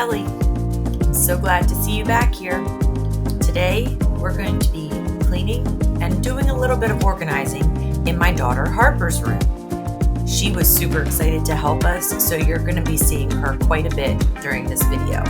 Kelly. I'm so glad to see you back here. Today, we're going to be cleaning and doing a little bit of organizing in my daughter Harper's room. She was super excited to help us, so you're going to be seeing her quite a bit during this video.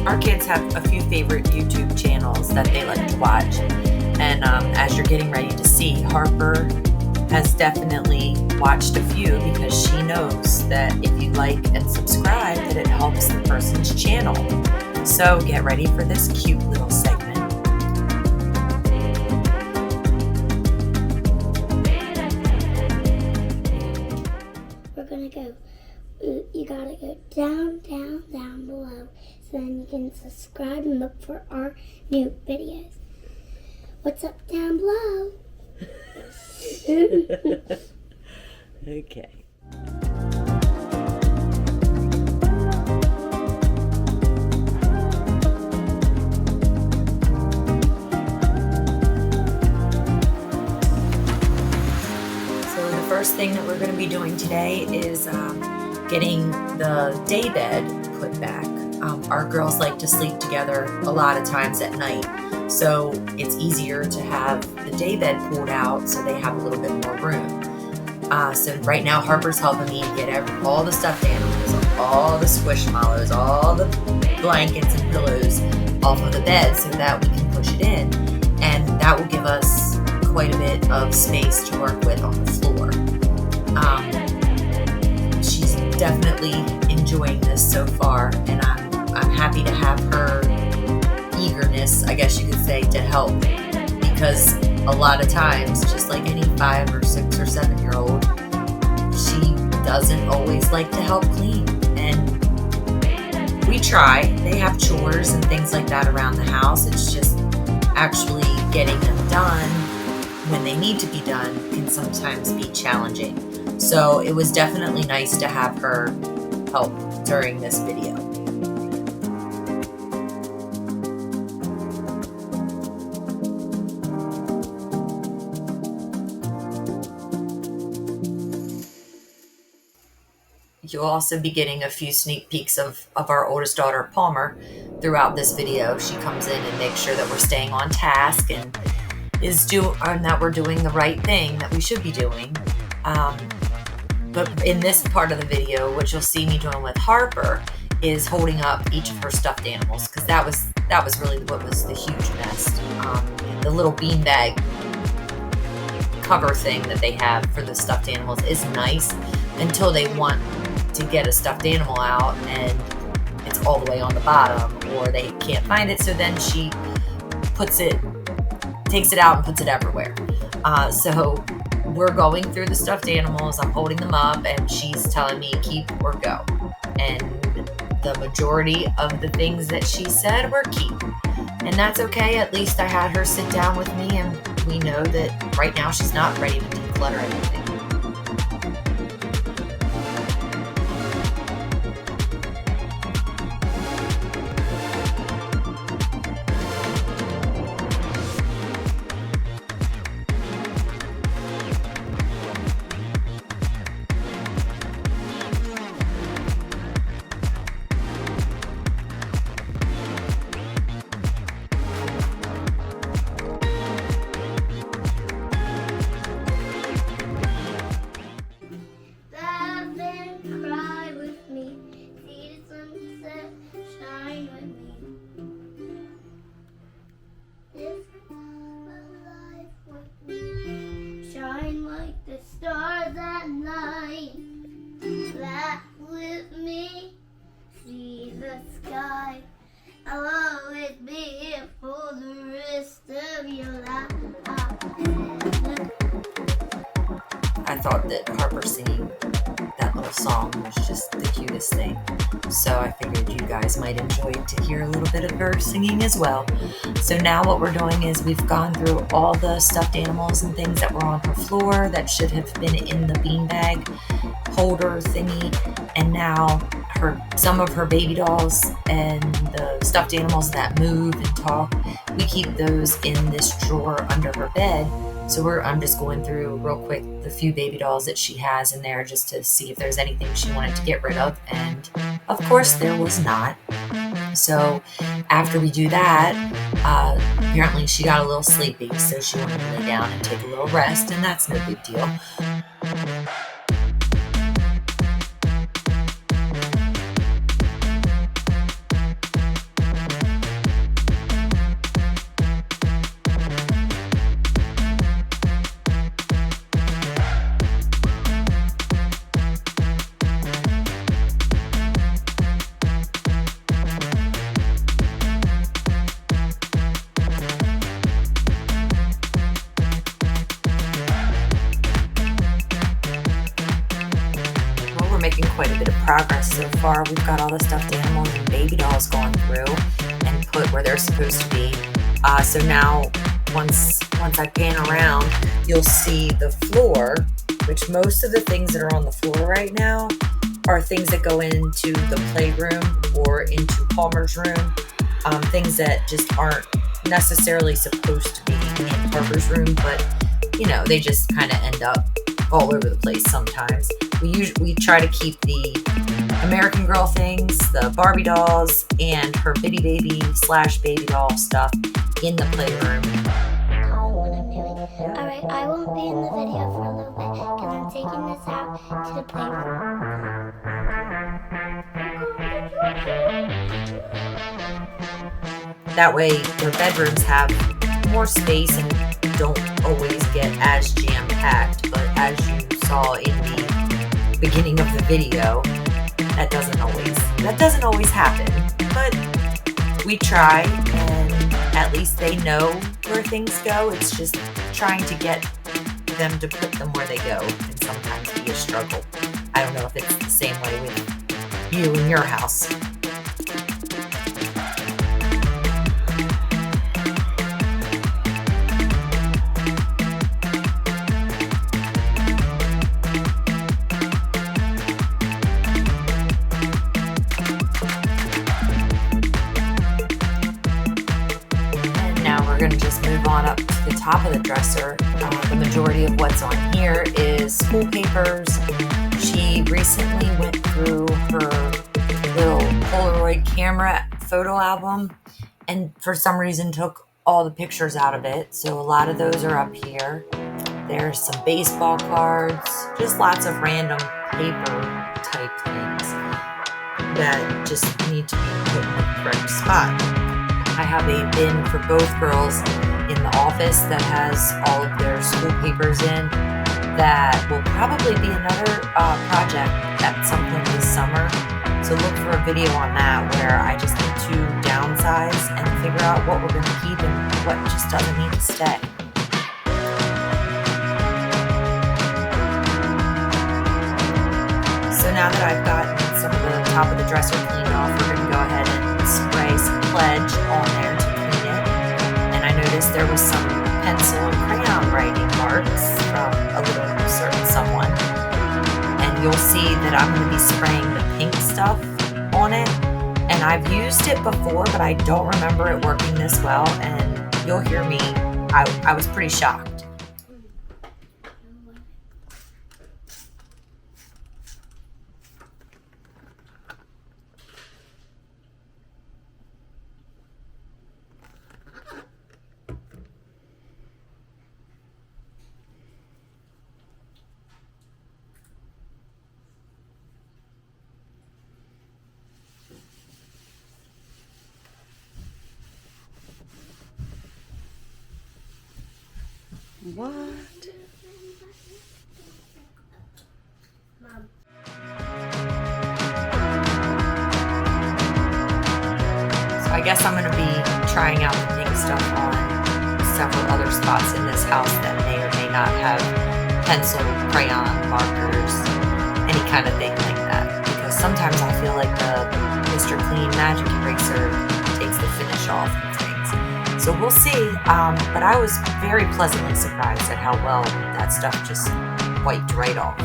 Our kids have a few favorite YouTube channels that they like to watch, and as you're getting ready to see, Harper has definitely watched a few because she knows that if you like and subscribe that it helps the person's channel. So get ready for this cute little segment. We're gonna go, you gotta go down below, so then you can subscribe and look for our new videos. What's up down below? Okay. So the first thing that we're going to be doing today is getting the day bed put back. Our girls like to sleep together a lot of times at night, so it's easier to have the day bed pulled out so they have a little bit more room. So right now Harper's helping me get all the stuffed animals, all the squishmallows, all the blankets and pillows off of the bed so that we can push it in, and that will give us quite a bit of space to work with on the floor. She's definitely enjoying this so far, and I'm happy to have her eagerness, I guess you could say, to help, because a lot of times, just like any 5 or 6 or 7 year old, she doesn't always like to help clean, and we try. They have chores and things like that around the house. It's just actually getting them done when they need to be done can sometimes be challenging. So it was definitely nice to have her help during this video. You'll also be getting a few sneak peeks of our oldest daughter, Palmer, throughout this video. She comes in and makes sure that we're staying on task and that we're doing the right thing that we should be doing. But in this part of the video, what you'll see me doing with Harper is holding up each of her stuffed animals, because that was really what was the huge mess. The little beanbag cover thing that they have for the stuffed animals is nice until they want to get a stuffed animal out and it's all the way on the bottom, or they can't find it, so then she takes it out and puts it everywhere. So we're going through the stuffed animals, I'm holding them up, and she's telling me keep or go. And the majority of the things that she said were keep. And that's okay, at least I had her sit down with me, and we know that right now she's not ready to declutter anything. Stars at night, laugh with me, see the sky. I'll always be here for the rest of your life. I thought that Harper singing that little song was just the cutest thing. So I figured you guys might enjoy to hear a little bit of her singing as well. So now what we're doing is we've gone through all the stuffed animals and things that were on her floor that should have been in the beanbag holder thingy, and now some of her baby dolls and the stuffed animals that move and talk, we keep those in this drawer under her bed. So I'm just going through real quick the few baby dolls that she has in there just to see if there's anything she wanted to get rid of, and of course there was not. So after we do that, apparently she got a little sleepy, so she wanted to lay down and take a little rest, and that's no big deal. Making quite a bit of progress so far. We've got all the stuffed animals and baby dolls going through and put where they're supposed to be. So now once I pan around, you'll see the floor, which most of the things that are on the floor right now are things that go into the playroom or into Palmer's room, things that just aren't necessarily supposed to be in Harper's room, but they just kind of end up all over the place sometimes. We try to keep the American Girl things, the Barbie dolls, and her bitty baby / baby doll stuff in the playroom. Alright, I won't be in the video for a little bit because I'm taking this out to the playroom. That way their bedrooms have more space and don't always get as jam-packed, but as you saw in the beginning of the video, that doesn't always happen, but we try, and at least they know where things go. It's just trying to get them to put them where they go can sometimes be a struggle. I don't know if it's the same way with you and your house. We're going to just move on up to the top of the dresser. The majority of what's on here is school papers. She recently went through her little Polaroid camera photo album and for some reason took all the pictures out of it. So a lot of those are up here. There's some baseball cards, just lots of random paper type things that just need to be put in the correct spot. I have a bin for both girls in the office that has all of their school papers in. That will probably be another project at some point this summer. So look for a video on that where I just need to downsize and figure out what we're going to keep and what just doesn't need to stay. So now that I've gotten some of the top of the dresser cleaned off, we're going to go ahead and spray some Pledge on there to clean it. And I noticed there was some pencil and crayon writing marks from a little certain someone. And you'll see that I'm going to be spraying the pink stuff on it. And I've used it before, but I don't remember it working this well. And you'll hear me, I was pretty shocked. What? Mom. So I guess I'm going to be trying out the pink stuff on several other spots in this house that may or may not have pencil, crayon, markers. any kind of thing like that, because sometimes I feel like the Mr. Clean Magic Eraser takes the finish off of things. So we'll see, but I was very pleasantly surprised at how well that stuff just wiped right off.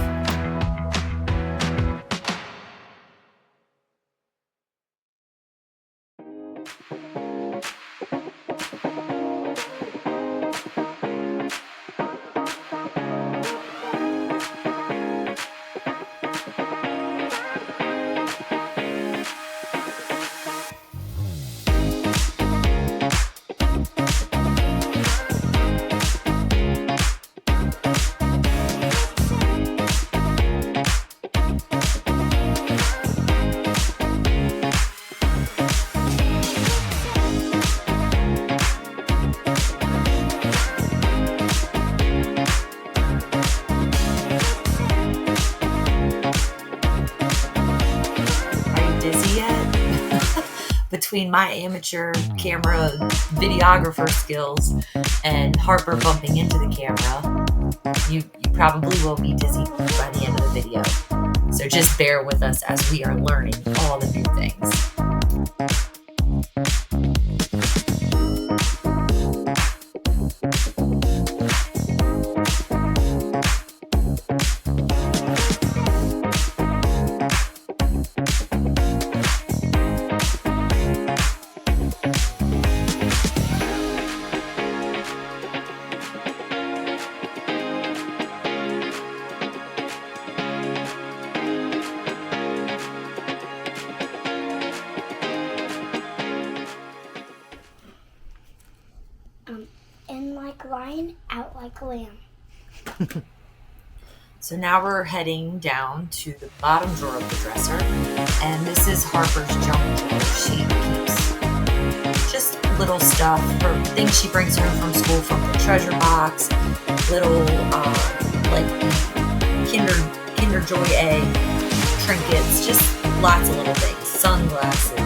Between my amateur camera videographer skills and Harper bumping into the camera, you probably will be dizzy by the end of the video. So just bear with us as we are learning all the new things. In like lion, out like lamb. So now we're heading down to the bottom drawer of the dresser, and this is Harper's junk drawer. She keeps just little stuff, her things she brings home from school from the treasure box, little like Kinder Joy egg trinkets, just lots of little things, sunglasses,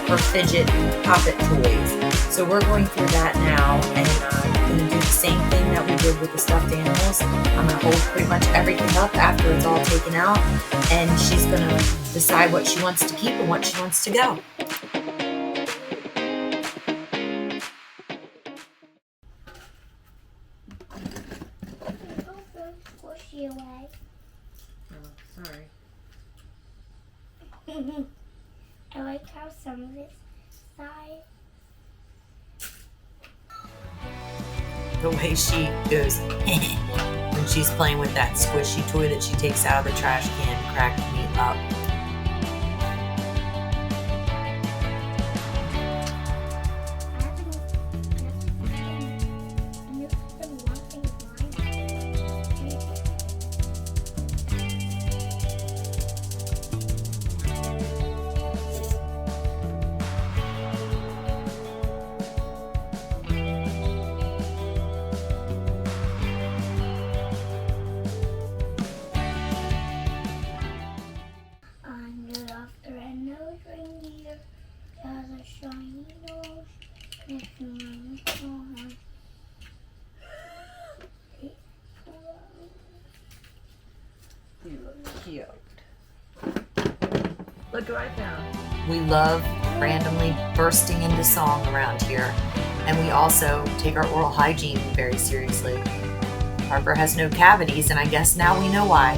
her fidget poppet toys. So we're going through that now, and I'm going to do the same thing that we did with the stuffed animals. I'm going to hold pretty much everything up after it's all taken out, and she's going to decide what she wants to keep and what she wants to go. Squishy away. Oh, sorry. I like how some of this side. The way she goes when she's playing with that squishy toy that she takes out of the trash can cracked me up. You look cute. Look what I found. We love randomly bursting into song around here, and we also take our oral hygiene very seriously. Harper has no cavities, and I guess now we know why.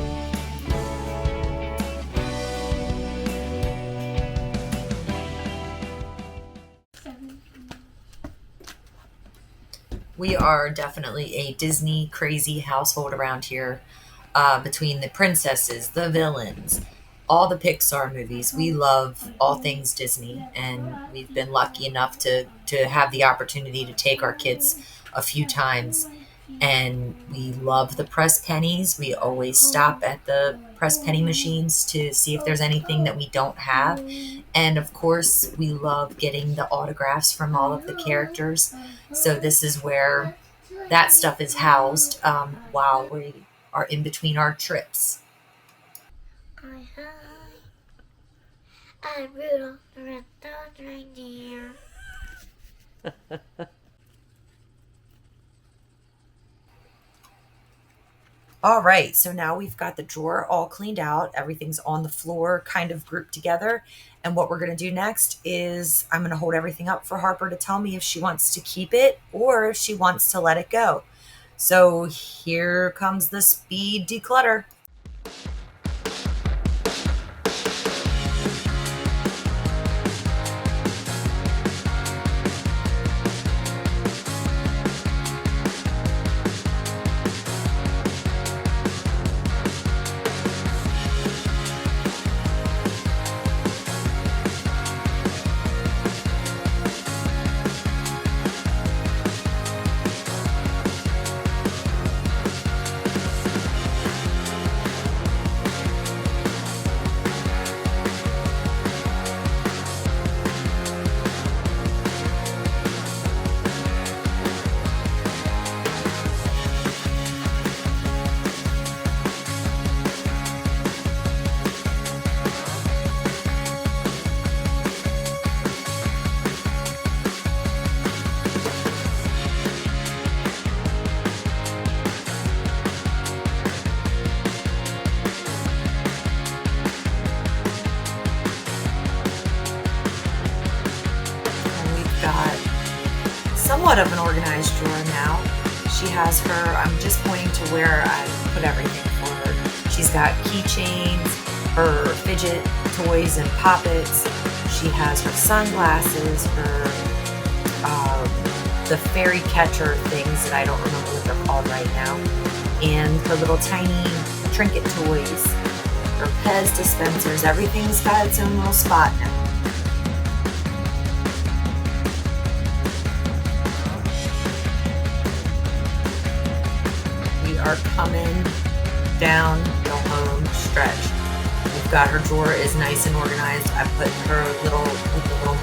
We are definitely a Disney crazy household around here. Between the princesses, the villains, all the Pixar movies, we love all things Disney, and we've been lucky enough to have the opportunity to take our kids a few times. And we love the press pennies. We always stop at the press penny machines to see if there's anything that we don't have. And of course, we love getting the autographs from all of the characters. So this is where that stuff is housed while we are in between our trips. I'm Rudolph the red-nosed reindeer. All right, so now we've got the drawer all cleaned out. Everything's on the floor, kind of grouped together. And what we're going to do next is I'm going to hold everything up for Harper to tell me if she wants to keep it or if she wants to let it go. So here comes the speed declutter. Got somewhat of an organized drawer now. She has her, I'm just pointing to where I put everything for her. She's got keychains, her fidget toys and poppets. She has her sunglasses, her the fairy catcher things that I don't remember what they're called right now, and her little tiny trinket toys, her Pez dispensers. Everything's got its own little spot now. Are coming down the home stretch. We've got her drawer is nice and organized. I put her little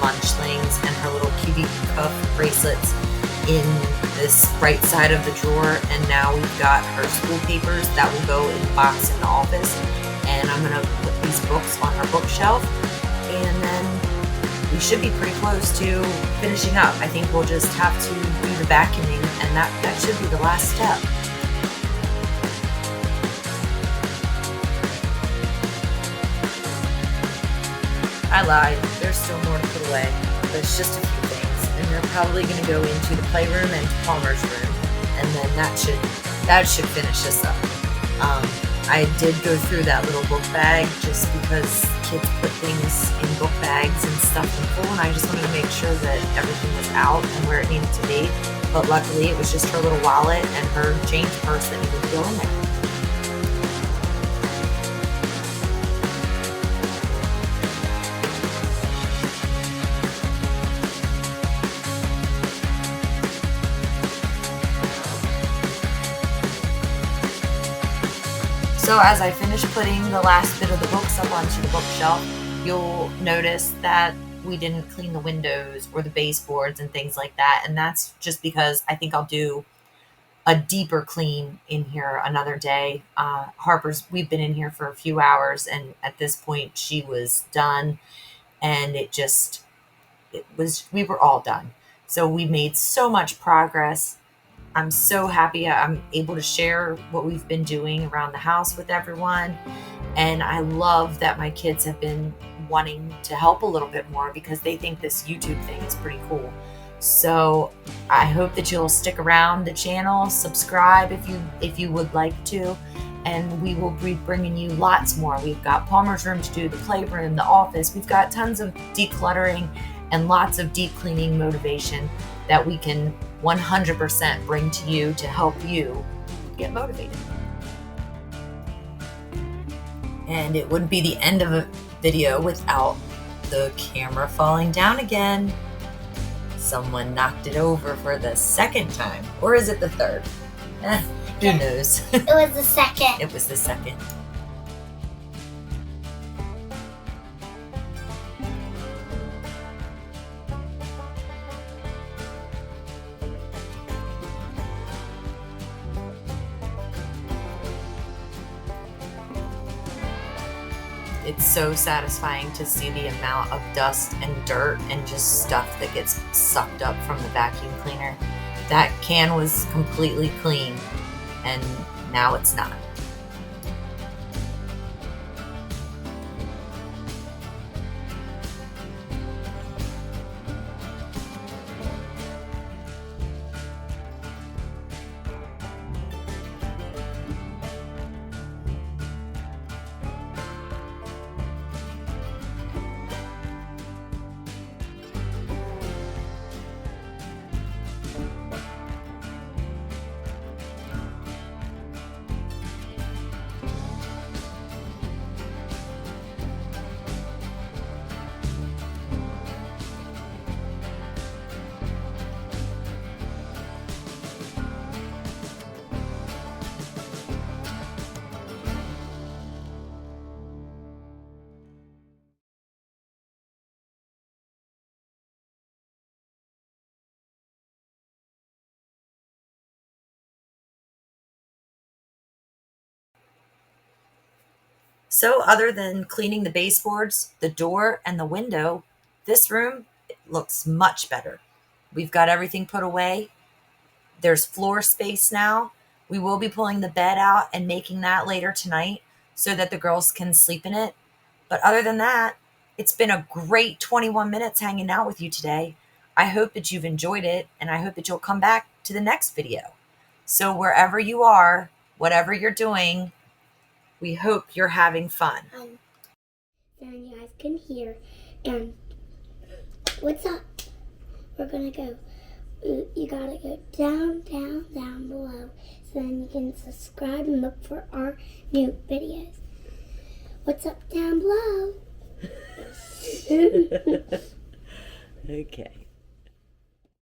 munchlings and her little cutie cuff bracelets in this right side of the drawer, and now we've got her school papers that will go in the box in the office, and I'm gonna put these books on her bookshelf, and then we should be pretty close to finishing up. I think we'll just have to do the vacuuming, and that should be the last step. I lied. There's still more to put away. There's just a few things, and they're probably going to go into the playroom and to Palmer's room, and then that should finish this up. I did go through that little book bag just because kids put things in book bags and stuff them full, and I just wanted to make sure that everything was out and where it needed to be. But luckily, it was just her little wallet and her change purse that needed to go in there. So as I finish putting the last bit of the books up onto the bookshelf, you'll notice that we didn't clean the windows or the baseboards and things like that. And that's just because I think I'll do a deeper clean in here another day. We've been in here for a few hours, and at this point she was done, and we were all done. So we made so much progress. I'm so happy I'm able to share what we've been doing around the house with everyone. And I love that my kids have been wanting to help a little bit more because they think this YouTube thing is pretty cool. So I hope that you'll stick around the channel, subscribe if you would like to, and we will be bringing you lots more. We've got Palmer's room to do, the playroom, the office. We've got tons of decluttering and lots of deep cleaning motivation that we can 100% bring to you to help you get motivated. And it wouldn't be the end of a video without the camera falling down again. Someone knocked it over for the second time. Or is it the third? Who knows? It was the second. It was the second. It's so satisfying to see the amount of dust and dirt and just stuff that gets sucked up from the vacuum cleaner. That can was completely clean, and now it's not. So other than cleaning the baseboards, the door, and the window, this room looks much better. We've got everything put away. There's floor space now. We will be pulling the bed out and making that later tonight so that the girls can sleep in it. But other than that, it's been a great 21 minutes hanging out with you today. I hope that you've enjoyed it, and I hope that you'll come back to the next video. So wherever you are, whatever you're doing, we hope you're having fun. So you guys can hear. And what's up? We're gonna go. You gotta go down, down, down below, so then you can subscribe and look for our new videos. What's up down below? Okay.